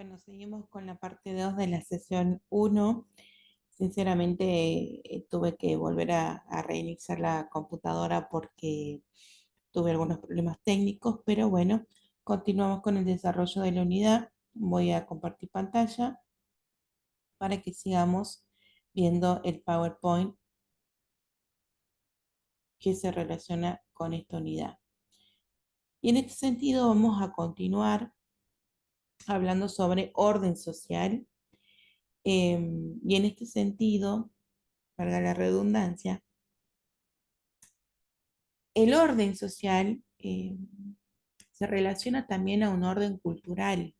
Bueno, seguimos con la parte 2 de la sesión uno. Sinceramente, tuve que volver a reiniciar la computadora porque tuve algunos problemas técnicos, pero bueno, continuamos con el desarrollo de la unidad. Voy a compartir pantalla para que sigamos viendo el PowerPoint que se relaciona con esta unidad. Y en este sentido vamos a continuar hablando sobre orden social. Y en este sentido, valga la redundancia, el orden social se relaciona también a un orden cultural,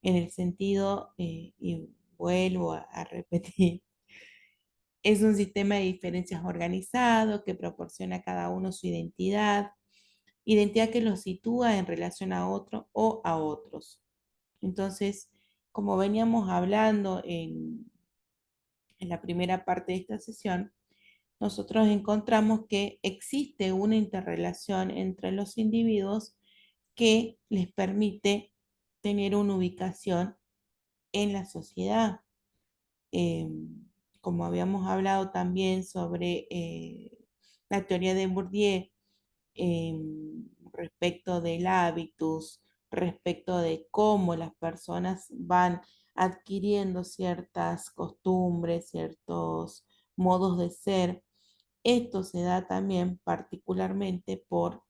en el sentido, y vuelvo a repetir, es un sistema de diferencias organizado que proporciona a cada uno su identidad, identidad que los sitúa en relación a otro o a otros. Entonces, como veníamos hablando en la primera parte de esta sesión, nosotros encontramos que existe una interrelación entre los individuos que les permite tener una ubicación en la sociedad. Eh, Como habíamos hablado también sobre la teoría de Bourdieu, eh, respecto del hábitus, respecto de cómo las personas van adquiriendo ciertas costumbres, ciertos modos de ser. Esto se da también particularmente por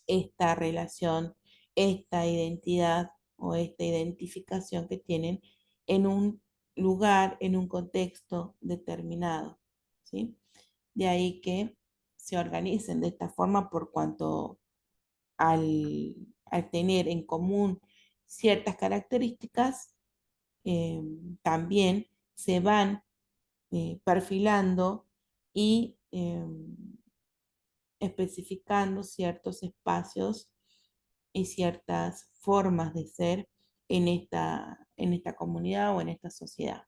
esta relación, esta identidad o esta identificación que tienen en un lugar, en un contexto determinado, ¿sí? De ahí que se organicen de esta forma por cuanto al tener en común ciertas características, eh, también se van perfilando y especificando ciertos espacios y ciertas formas de ser en esta comunidad o en esta sociedad.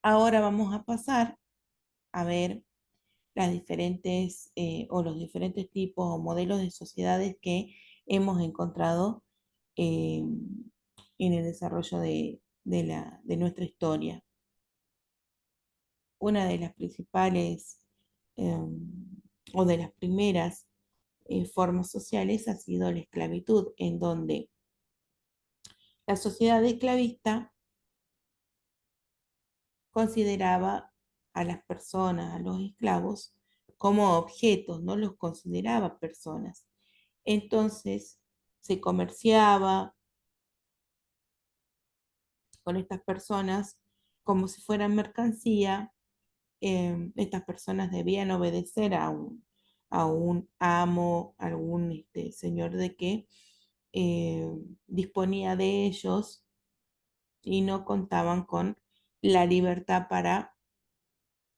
Ahora vamos a pasar a ver las diferentes o los diferentes tipos o modelos de sociedades que hemos encontrado eh, en el desarrollo de nuestra historia. Una de las principales o de las primeras formas sociales ha sido la esclavitud, en donde la sociedad esclavista consideraba a las personas, a los esclavos, como objetos, no los consideraba personas. Entonces se comerciaba con estas personas como si fueran mercancía. Estas personas debían obedecer a un amo, a algún señor de que eh, disponía de ellos y no contaban con la libertad para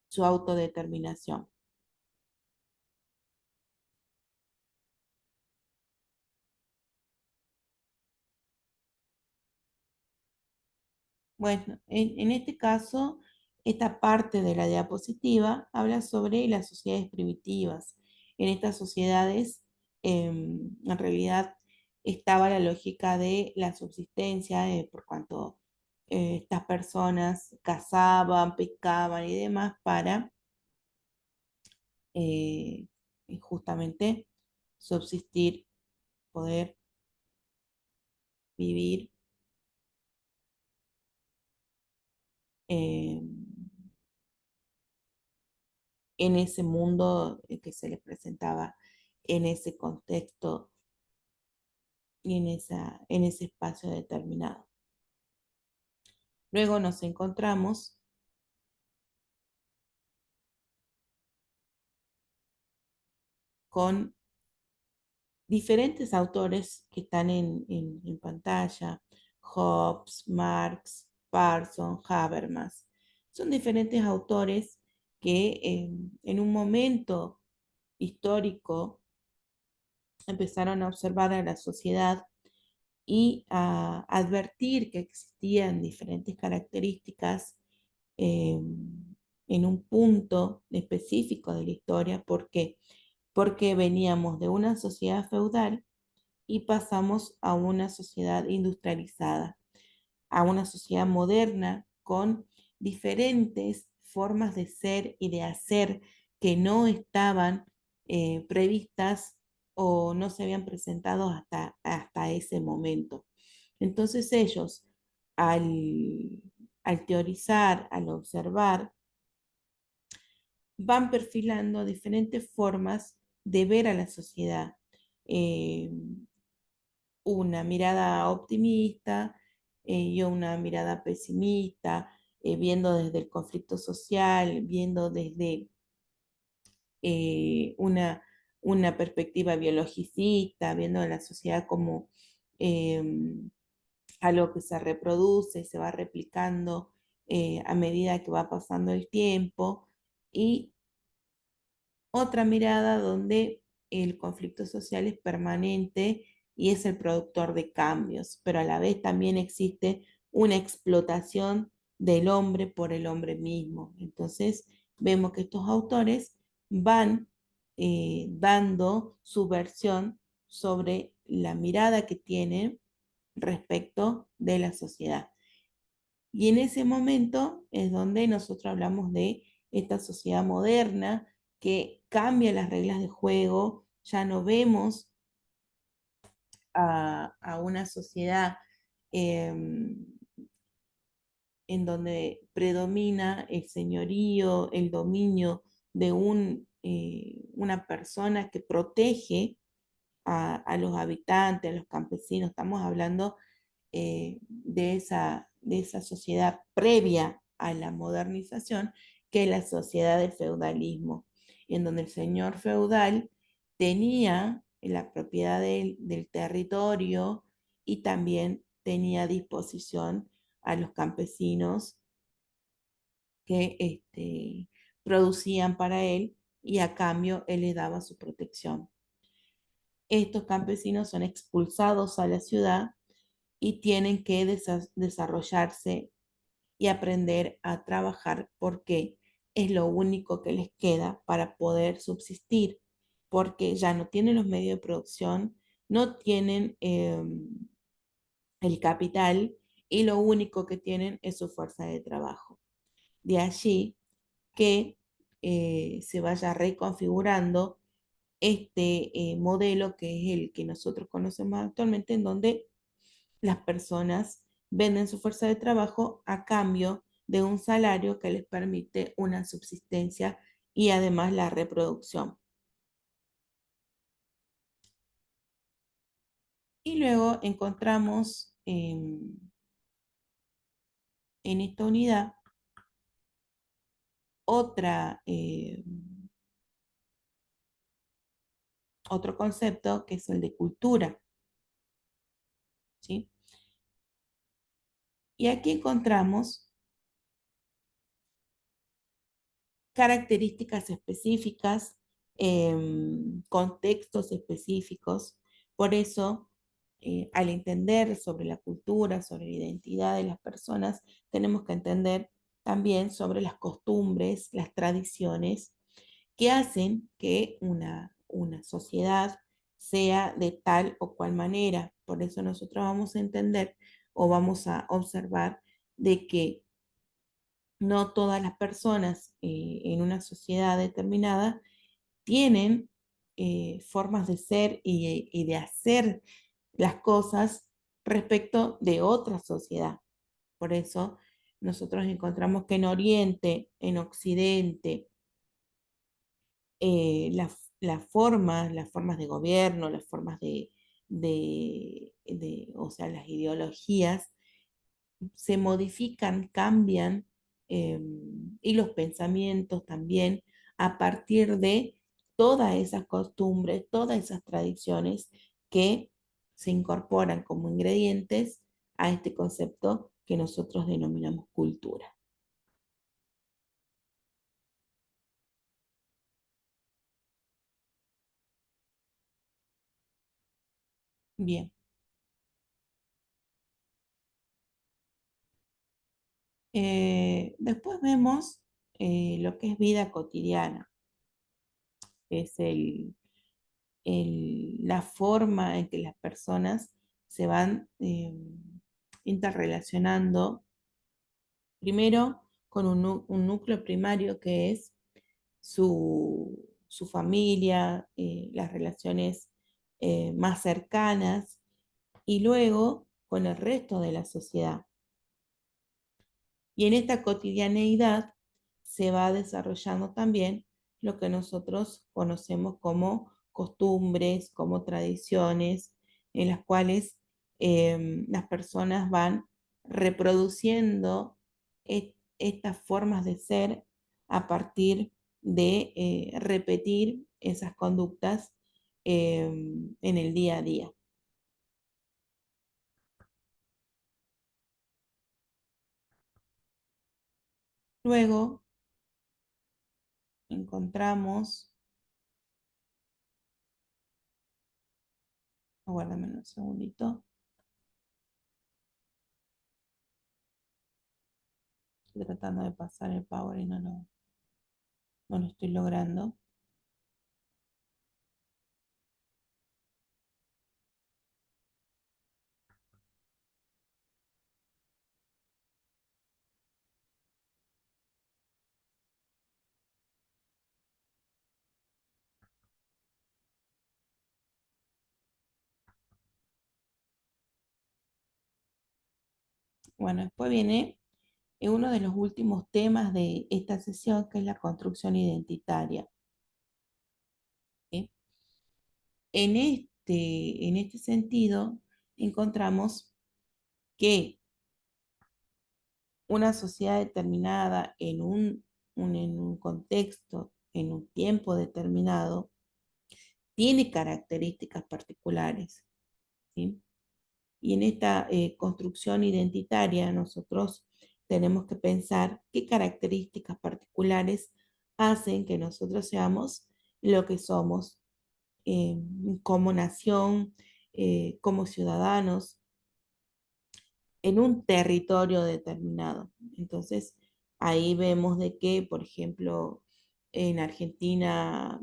su autodeterminación. Bueno, en este caso, esta parte de la diapositiva habla sobre las sociedades primitivas. En estas sociedades, en realidad, estaba la lógica de la subsistencia, por cuanto estas personas cazaban, pescaban y demás para eh, justamente subsistir, poder vivir eh, en ese mundo que se les presentaba en ese contexto y en ese espacio determinado. Luego nos encontramos con diferentes autores que están en pantalla: Hobbes, Marx, Parson, Habermas. Son diferentes autores que en un momento histórico empezaron a observar a la sociedad y a advertir que existían diferentes características eh, en un punto específico de la historia. ¿Por qué? Porque veníamos de una sociedad feudal y pasamos a una sociedad industrializada, a una sociedad moderna con diferentes formas de ser y de hacer que no estaban previstas o no se habían presentado hasta ese momento. Entonces ellos, al, al teorizar, al observar, van perfilando diferentes formas de ver a la sociedad. Eh, una mirada optimista, yo una mirada pesimista, viendo desde el conflicto social, viendo desde una perspectiva biologicista, viendo a la sociedad como eh, algo que se reproduce, se va replicando a medida que va pasando el tiempo, y otra mirada donde el conflicto social es permanente y es el productor de cambios, pero a la vez también existe una explotación del hombre por el hombre mismo. Entonces, vemos que estos autores van dando su versión sobre la mirada que tienen respecto de la sociedad. Y en ese momento es donde nosotros hablamos de esta sociedad moderna que cambia las reglas de juego, ya no vemos a una sociedad eh, en donde predomina el señorío, el dominio de una persona que protege a los habitantes, a los campesinos. Estamos hablando de esa sociedad previa a la modernización, que es la sociedad del feudalismo, en donde el señor feudal tenía la propiedad del territorio y también tenía a disposición a los campesinos que producían para él, y a cambio él les daba su protección. Estos campesinos son expulsados a la ciudad y tienen que desarrollarse y aprender a trabajar, porque es lo único que les queda para poder subsistir, porque ya no tienen los medios de producción, no tienen el capital, y lo único que tienen es su fuerza de trabajo. De allí que se vaya reconfigurando este modelo, que es el que nosotros conocemos actualmente, en donde las personas venden su fuerza de trabajo a cambio de un salario que les permite una subsistencia y además la reproducción. Y luego encontramos en esta unidad otra, otro concepto, que es el de cultura, ¿sí? Y aquí encontramos características específicas, contextos específicos. Por eso, al entender sobre la cultura, sobre la identidad de las personas, tenemos que entender también sobre las costumbres, las tradiciones que hacen que una sociedad sea de tal o cual manera. Por eso nosotros vamos a entender o vamos a observar de que no todas las personas en una sociedad determinada tienen formas de ser y de hacer las cosas respecto de otra sociedad. Por eso nosotros encontramos que en Oriente, en Occidente, las formas de gobierno, las formas o sea, las ideologías se modifican, cambian, eh, y los pensamientos también, a partir de todas esas costumbres, todas esas tradiciones que se incorporan como ingredientes a este concepto que nosotros denominamos cultura. Bien. Después vemos lo que es vida cotidiana, que es la forma en que las personas se van interrelacionando, primero con un núcleo primario que es su familia, las relaciones más cercanas, y luego con el resto de la sociedad. Y en esta cotidianeidad se va desarrollando también lo que nosotros conocemos como costumbres, como tradiciones, en las cuales las personas van reproduciendo estas formas de ser a partir de repetir esas conductas en el día a día. Luego encontramos, aguárdame un segundito. Estoy tratando de pasar el power y no lo estoy logrando. Bueno, después viene uno de los últimos temas de esta sesión, que es la construcción identitaria. ¿Sí? En este sentido, encontramos que una sociedad determinada en un contexto, en un tiempo determinado, tiene características particulares. ¿Sí? Y en esta construcción identitaria nosotros tenemos que pensar qué características particulares hacen que nosotros seamos lo que somos eh, como nación, como ciudadanos, en un territorio determinado. Entonces, ahí vemos de que, por ejemplo, en Argentina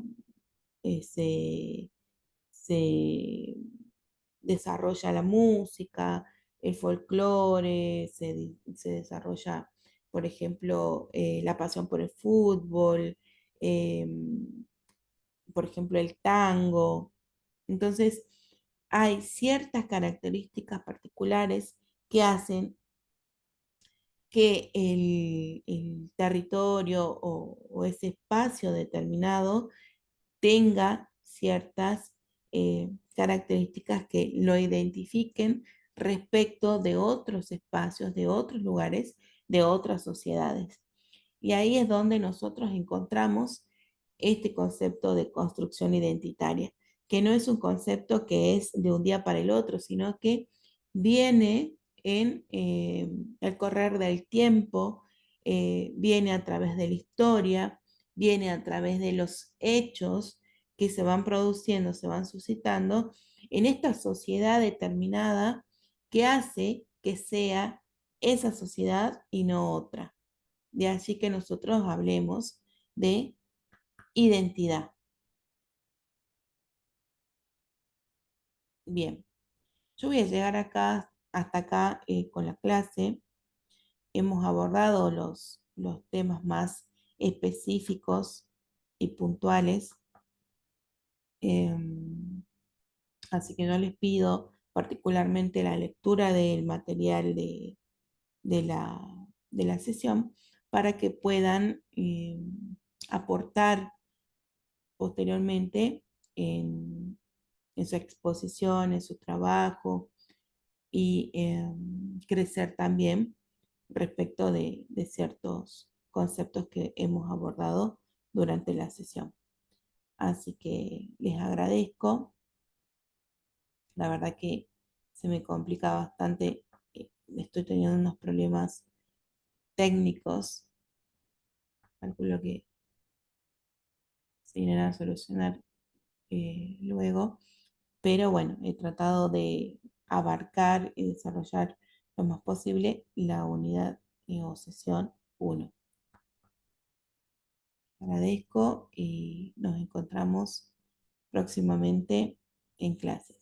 se desarrolla la música, el folclore, se desarrolla, por ejemplo, la pasión por el fútbol, eh, por ejemplo, el tango. Entonces, hay ciertas características particulares que hacen que el territorio o ese espacio determinado tenga ciertas características que lo identifiquen respecto de otros espacios, de otros lugares, de otras sociedades. Y ahí es donde nosotros encontramos este concepto de construcción identitaria, que no es un concepto que es de un día para el otro, sino que viene en el correr del tiempo, viene a través de la historia, viene a través de los hechos que se van produciendo, se van suscitando en esta sociedad determinada que hace que sea esa sociedad y no otra. De allí que nosotros hablemos de identidad. Bien, yo voy a llegar acá, hasta acá con la clase. Hemos abordado los temas más específicos y puntuales. Así que yo les pido particularmente la lectura del material de la, de la sesión para que puedan aportar posteriormente en, en su exposición, en su trabajo y crecer también respecto de ciertos conceptos que hemos abordado durante la sesión. Así que les agradezco. La verdad que se me complica bastante. Estoy teniendo unos problemas técnicos. Calculo que se irán a solucionar luego. Pero bueno, he tratado de abarcar y desarrollar lo más posible la unidad o sesión 1. Agradezco y nos encontramos próximamente en clase.